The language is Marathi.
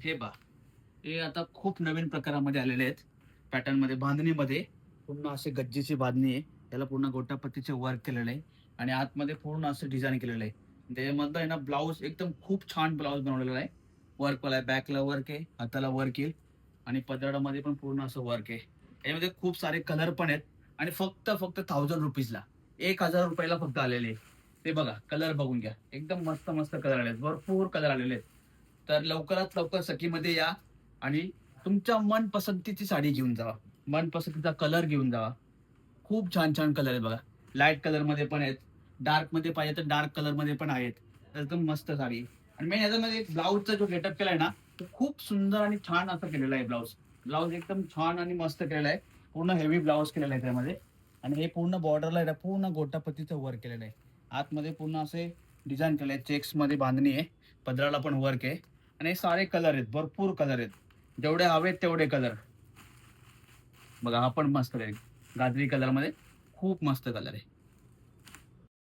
हे पहा, हे आता खूप नवीन प्रकारामध्ये आलेले आहेत. पॅटर्नमध्ये, बांधणीमध्ये पूर्ण असे गज्जेची बांधणी आहे. त्याला पूर्ण गोटापत्तीचे वर्क केलेलं आहे आणि आतमध्ये पूर्ण असं डिझाइन केलेलं आहे. त्याच्यामधलं आहे ना ब्लाउज एकदम खूप छान ब्लाउज बनवलेला आहे. वर्कवाला आहे. बॅकला वर्क आहे, हाताला वर्क येईल आणि पदरामध्ये पण पूर्ण असं वर्क आहे. यामध्ये खूप सारे कलर पण आहेत आणि फक्त ₹1000 ला ₹1000 फक्त आलेले आहे. ते बघा, कलर बघून घ्या. एकदम मस्त कलर आले आहेत. भरपूर कलर आलेले आहेत. तर लवकरात लवकर सखीमध्ये या आणि तुमच्या मनपसंतीची साडी घेऊन जावा. मनपसंतीचा कलर घेऊन जावा. खूप छान कलर आहेत बघा. लाईट कलरमध्ये पण आहेत. डार्कमध्ये पाहिजे तर डार्क कलरमध्ये पण आहेत. एकदम मस्त साडी आहे. आणि मेन याच्यामध्ये ब्लाउजचा जो गेटअप केलाय ना, तो खूप सुंदर आणि छान असा केलेला आहे ब्लाउज. ब्लाउज एकदम छान आणि मस्त केलेला आहे. पूर्ण हेवी ब्लाउज केलेला आहे त्यामध्ये आणि हे पूर्ण बॉर्डरला आहे ना, पूर्ण गोटापत्तीचं वर्क केलेलं आहे. आतमध्ये पूर्ण असे डिझाइन केले आहे. चेक्समध्ये बांधणी आहे. पदराला पण वर्क आहे आणि हे सारे कलर आहेत. भरपूर कलर आहेत. जेवढे हवेत तेवढे कलर. बघा, हा पण मस्त आहे. गाजरी कलरमध्ये खूप मस्त कलर आहे.